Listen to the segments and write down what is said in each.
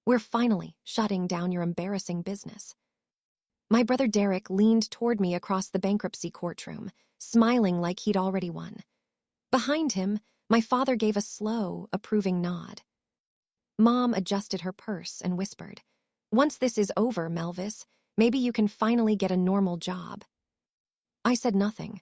We're finally shutting down your embarrassing business. My brother Derek leaned toward me across the bankruptcy courtroom, smiling like he'd already won. Behind him, my father gave a slow, approving nod. Mom adjusted her purse and whispered, "Once this is over, Melvis, maybe you can finally get a normal job." I said nothing.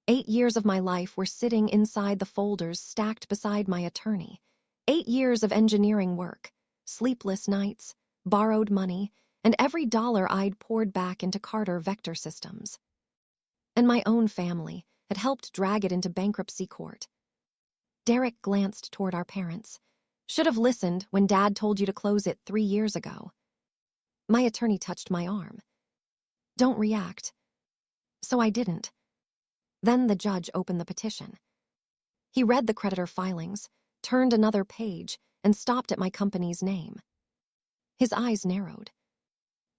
8 years of my life were sitting inside the folders stacked beside my attorney. 8 years of engineering work, sleepless nights, borrowed money, and every dollar I'd poured back into Carter Vector Systems. And my own family had helped drag it into bankruptcy court. Derek glanced toward our parents. "Should have listened when Dad told you to close it 3 years ago." My attorney touched my arm. "Don't react." So I didn't. Then the judge opened the petition. He read the creditor filings, turned another page, and stopped at my company's name. His eyes narrowed.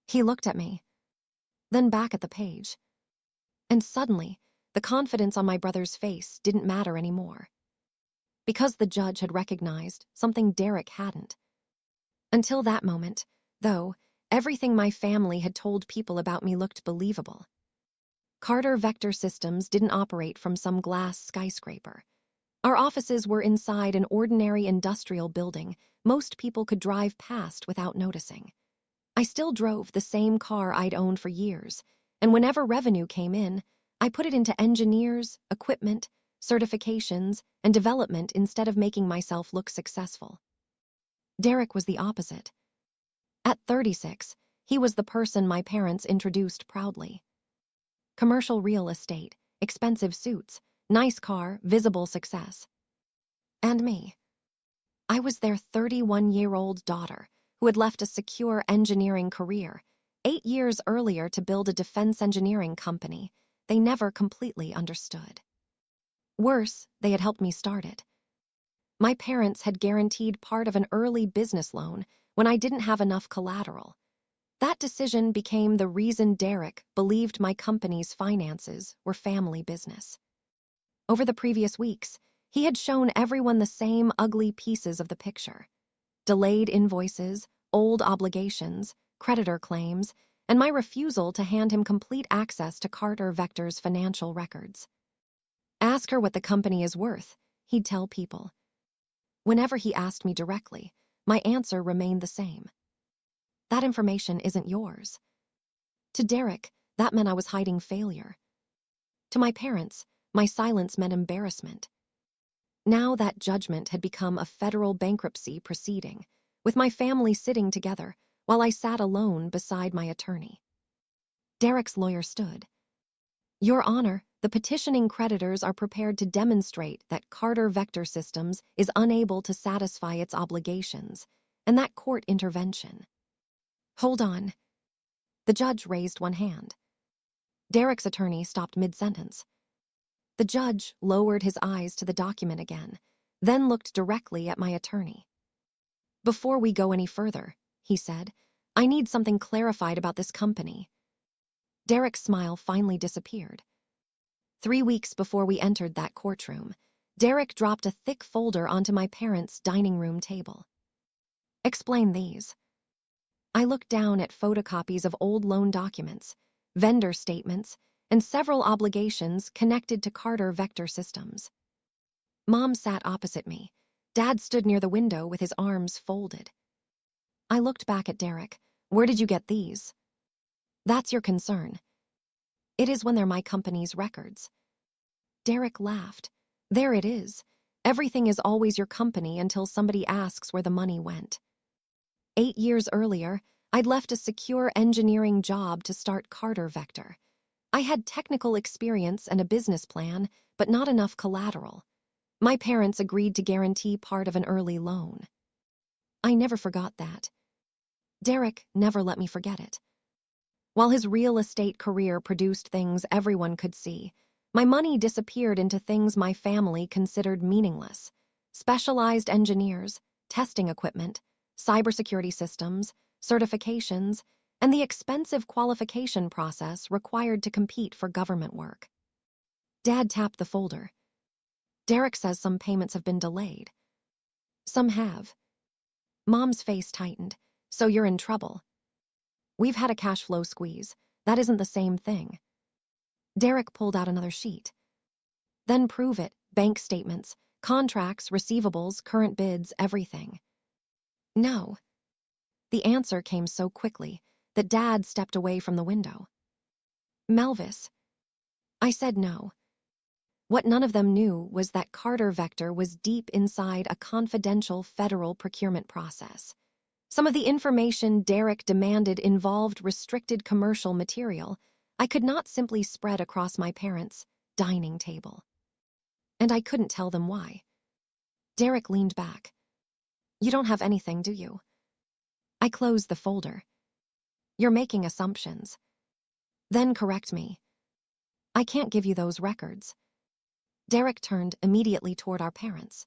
He looked at me, then back at the page. And suddenly, the confidence on my brother's face didn't matter anymore. Because the judge had recognized something Derek hadn't. Until that moment, though, everything my family had told people about me looked believable. Carter Vector Systems didn't operate from some glass skyscraper. Our offices were inside an ordinary industrial building most people could drive past without noticing. I still drove the same car I'd owned for years, and whenever revenue came in, I put it into engineers, equipment, certifications, and development instead of making myself look successful. Derek was the opposite. At 36, he was the person my parents introduced proudly. Commercial real estate, expensive suits, nice car, visible success. And me. I was their 31-year-old daughter who had left a secure engineering career 8 years earlier to build a defense engineering company they never completely understood. Worse, they had helped me start it. My parents had guaranteed part of an early business loan when I didn't have enough collateral. That decision became the reason Derek believed my company's finances were family business. Over the previous weeks, he had shown everyone the same ugly pieces of the picture. Delayed invoices, old obligations, creditor claims, and my refusal to hand him complete access to Carter Vector's financial records. "Ask her what the company is worth," he'd tell people. Whenever he asked me directly, my answer remained the same. "That information isn't yours." To Derek, that meant I was hiding failure. To my parents, my silence meant embarrassment. Now that judgment had become a federal bankruptcy proceeding, with my family sitting together while I sat alone beside my attorney. Derek's lawyer stood. "Your Honor, the petitioning creditors are prepared to demonstrate that Carter Vector Systems is unable to satisfy its obligations, and that court intervention." "Hold on." The judge raised one hand. Derek's attorney stopped mid-sentence. The judge lowered his eyes to the document again, then looked directly at my attorney. "Before we go any further," he said, "I need something clarified about this company." Derek's smile finally disappeared. 3 weeks before we entered that courtroom, Derek dropped a thick folder onto my parents' dining room table. "Explain these." I looked down at photocopies of old loan documents, vendor statements, and several obligations connected to Carter Vector Systems. Mom sat opposite me. Dad stood near the window with his arms folded. I looked back at Derek. "Where did you get these?" "That's your concern." "It is when they're my company's records." Derek laughed. "There it is. Everything is always your company until somebody asks where the money went. 8 years earlier, I'd left a secure engineering job to start Carter Vector. I had technical experience and a business plan, but not enough collateral. My parents agreed to guarantee part of an early loan. I never forgot that. Derek never let me forget it. While his real estate career produced things everyone could see, my money disappeared into things my family considered meaningless: specialized engineers, testing equipment, cybersecurity systems, certifications, and the expensive qualification process required to compete for government work. Dad tapped the folder. "Derek says some payments have been delayed." "Some have." Mom's face tightened. So you're in trouble. We've had a cash flow squeeze. That isn't the same thing. Derek pulled out another sheet. Then prove it. Bank statements, contracts, receivables, current bids, everything. No. The answer came so quickly that Dad stepped away from the window. Melvis. I said no. What none of them knew was that Carter Vector was deep inside a confidential federal procurement process. Some of the information Derek demanded involved restricted commercial material I could not simply spread across my parents' dining table. And I couldn't tell them why. Derek leaned back. You don't have anything, do you? I closed the folder. You're making assumptions. Then correct me. I can't give you those records. Derek turned immediately toward our parents.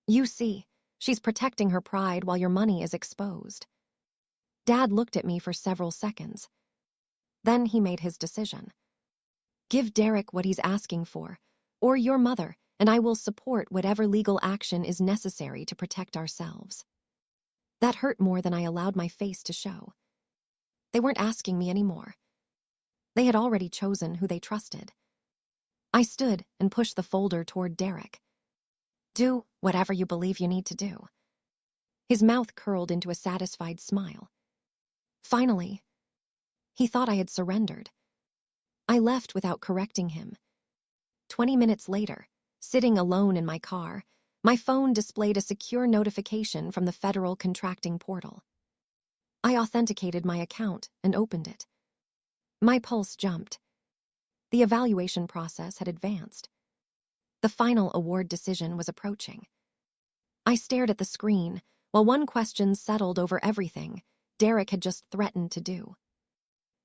You see, she's protecting her pride while your money is exposed. Dad looked at me for several seconds. Then he made his decision. Give Derek what he's asking for, or your mother, and I will support whatever legal action is necessary to protect ourselves. That hurt more than I allowed my face to show. They weren't asking me anymore. They had already chosen who they trusted. I stood and pushed the folder toward Derek. Do whatever you believe you need to do. His mouth curled into a satisfied smile. Finally, he thought I had surrendered. I left without correcting him. 20 minutes later, sitting alone in my car, my phone displayed a secure notification from the federal contracting portal. I authenticated my account and opened it. My pulse jumped. The evaluation process had advanced. The final award decision was approaching. I stared at the screen while one question settled over everything Derek had just threatened to do.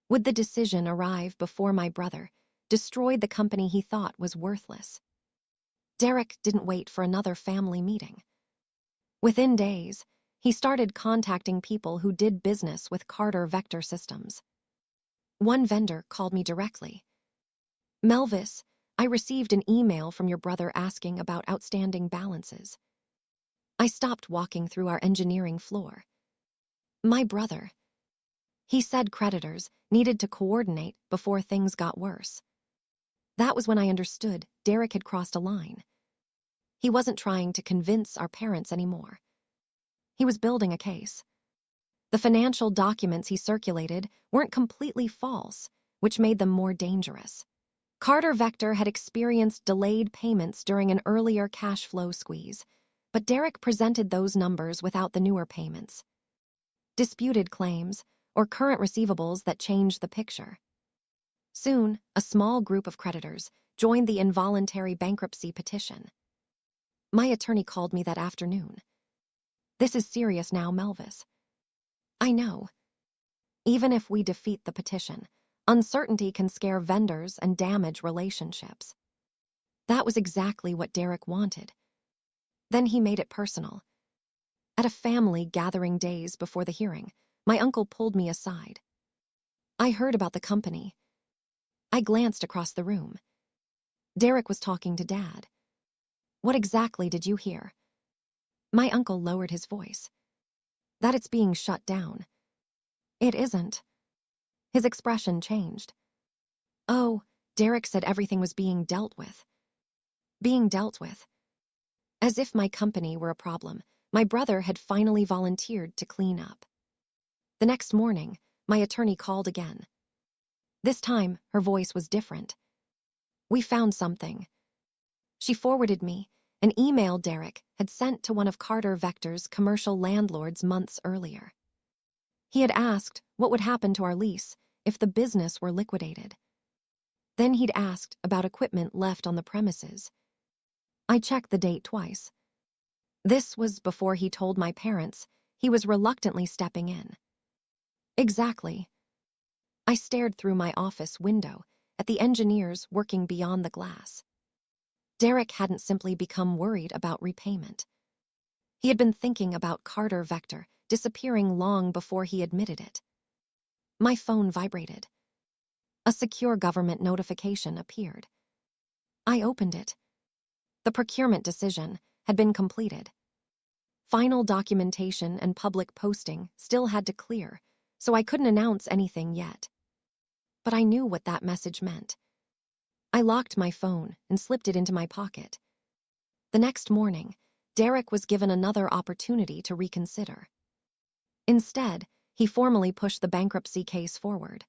Would the decision arrive before my brother destroyed the company he thought was worthless? Derek didn't wait for another family meeting. Within days, he started contacting people who did business with Carter Vector Systems. One vendor called me directly. Melvis, I received an email from your brother asking about outstanding balances. I stopped walking through our engineering floor. My brother. He said creditors needed to coordinate before things got worse. That was when I understood Derek had crossed a line. He wasn't trying to convince our parents anymore. He was building a case. The financial documents he circulated weren't completely false, which made them more dangerous. Carter Vector had experienced delayed payments during an earlier cash flow squeeze, but Derek presented those numbers without the newer payments. Disputed claims, or current receivables that changed the picture. Soon, a small group of creditors joined the involuntary bankruptcy petition. My attorney called me that afternoon. This is serious now, Melvis. I know. Even if we defeat the petition, uncertainty can scare vendors and damage relationships. That was exactly what Derek wanted. Then he made it personal. At a family gathering days before the hearing, my uncle pulled me aside. I heard about the company. I glanced across the room. Derek was talking to Dad. What exactly did you hear? My uncle lowered his voice. That it's being shut down. It isn't. His expression changed. Oh, Derek said everything was being dealt with. Being dealt with. As if my company were a problem, my brother had finally volunteered to clean up. The next morning, my attorney called again. This time, her voice was different. We found something. She forwarded me an email Derek had sent to one of Carter Vector's commercial landlords months earlier. He had asked what would happen to our lease if the business were liquidated. Then he'd asked about equipment left on the premises. I checked the date twice. This was before he told my parents he was reluctantly stepping in. Exactly. I stared through my office window at the engineers working beyond the glass. Derek hadn't simply become worried about repayment. He had been thinking about Carter Vector disappearing long before he admitted it. My phone vibrated. A secure government notification appeared. I opened it. The procurement decision had been completed. Final documentation and public posting still had to clear, so I couldn't announce anything yet. But I knew what that message meant. I locked my phone and slipped it into my pocket. The next morning, Derek was given another opportunity to reconsider. Instead, he formally pushed the bankruptcy case forward.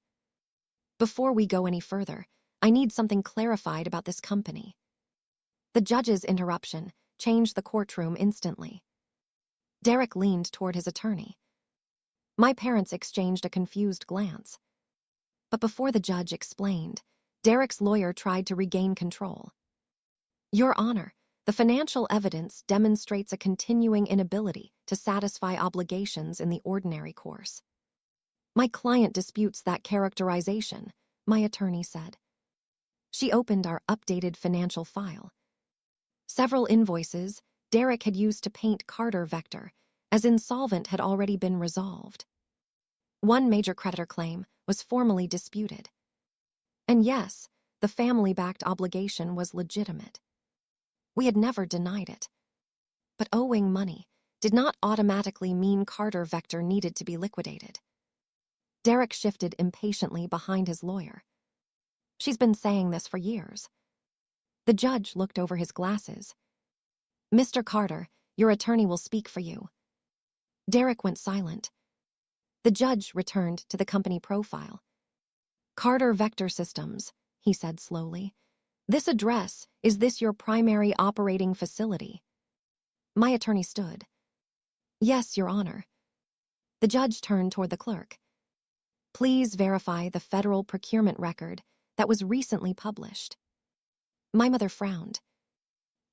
Before we go any further, I need something clarified about this company. The judge's interruption changed the courtroom instantly. Derek leaned toward his attorney. My parents exchanged a confused glance. But before the judge explained, Derek's lawyer tried to regain control. Your Honor, the financial evidence demonstrates a continuing inability to satisfy obligations in the ordinary course. My client disputes that characterization, my attorney said. She opened our updated financial file. Several invoices Derek had used to paint Carter Vector, as insolvent had already been resolved. One major creditor claim was formally disputed. And yes, the family-backed obligation was legitimate. We had never denied it. But owing money did not automatically mean Carter Vector needed to be liquidated. Derek shifted impatiently behind his lawyer. She's been saying this for years. The judge looked over his glasses. Mr. Carter, your attorney will speak for you. Derek went silent. The judge returned to the company profile. Carter Vector Systems, he said slowly. This address, is this your primary operating facility? My attorney stood. Yes, Your Honor. The judge turned toward the clerk. Please verify the federal procurement record that was recently published. My mother frowned.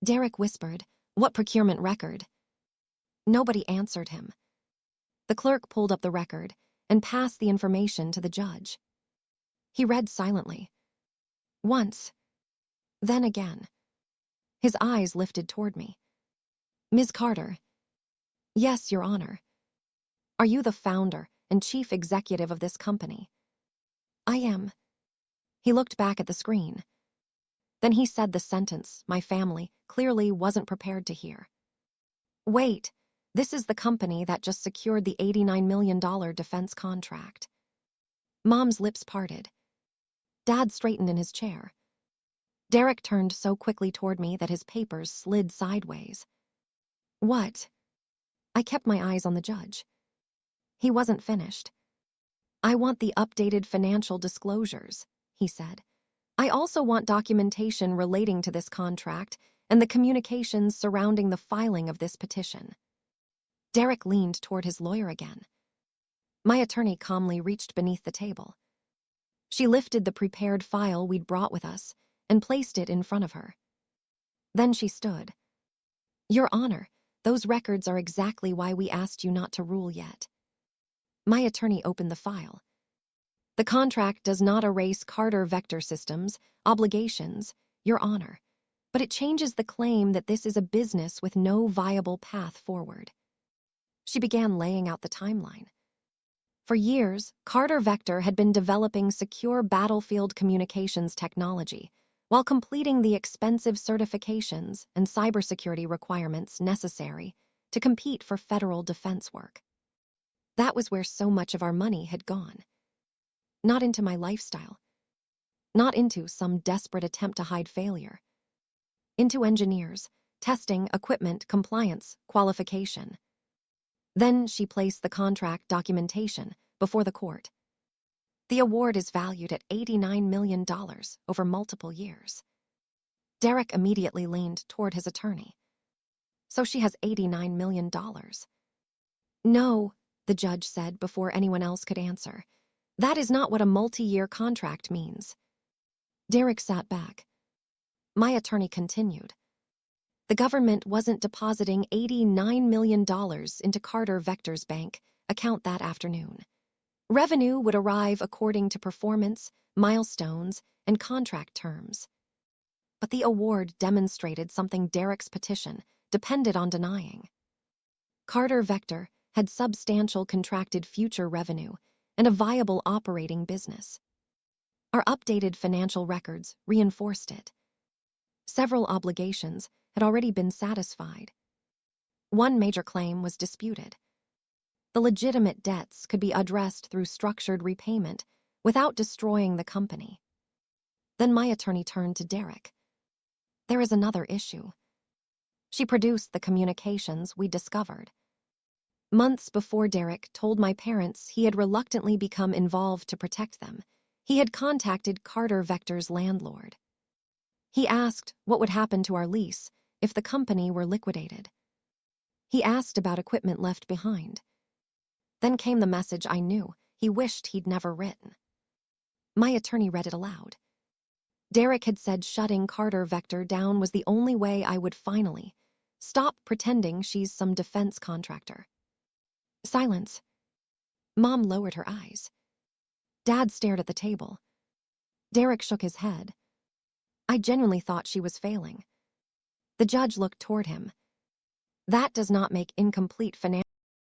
Derek whispered, What procurement record? Nobody answered him. The clerk pulled up the record and passed the information to the judge. He read silently. Once. Then again. His eyes lifted toward me. Ms. Carter. Yes, Your Honor. Are you the founder and chief executive of this company? I am. He looked back at the screen. Then he said the sentence my family clearly wasn't prepared to hear. Wait, this is the company that just secured the $89 million defense contract. Mom's lips parted. Dad straightened in his chair. Derek turned so quickly toward me that his papers slid sideways. What? I kept my eyes on the judge. He wasn't finished. I want the updated financial disclosures, he said. I also want documentation relating to this contract and the communications surrounding the filing of this petition. Derek leaned toward his lawyer again. My attorney calmly reached beneath the table. She lifted the prepared file we'd brought with us and placed it in front of her. Then she stood. Your Honor, those records are exactly why we asked you not to rule yet. My attorney opened the file. The contract does not erase Carter Vector Systems' obligations, Your Honor, but it changes the claim that this is a business with no viable path forward. She began laying out the timeline. For years, Carter Vector had been developing secure battlefield communications technology while completing the expensive certifications and cybersecurity requirements necessary to compete for federal defense work. That was where so much of our money had gone. Not into my lifestyle. Not into some desperate attempt to hide failure. Into engineers, testing, equipment, compliance, qualification. Then she placed the contract documentation before the court. The award is valued at $89 million over multiple years. Derek immediately leaned toward his attorney. So she has $89 million. No, the judge said before anyone else could answer. That is not what a multi-year contract means. Derek sat back. My attorney continued. The government wasn't depositing $89 million into Carter Vector's bank account that afternoon. Revenue would arrive according to performance, milestones, and contract terms. But the award demonstrated something Derek's petition depended on denying. Carter Vector had substantial contracted future revenue and a viable operating business. Our updated financial records reinforced it. Several obligations had already been satisfied. One major claim was disputed. The legitimate debts could be addressed through structured repayment without destroying the company. Then my attorney turned to Derek. There is another issue. She produced the communications we discovered. Months before Derek told my parents he had reluctantly become involved to protect them, he had contacted Carter Vector's landlord. He asked what would happen to our lease if the company were liquidated. He asked about equipment left behind. Then came the message I knew he wished he'd never written. My attorney read it aloud. Derek had said shutting Carter Vector down was the only way I would finally stop pretending she's some defense contractor. Silence. Mom lowered her eyes. Dad stared at the table. Derek shook his head. I genuinely thought she was failing. The judge looked toward him. That does not make incomplete financial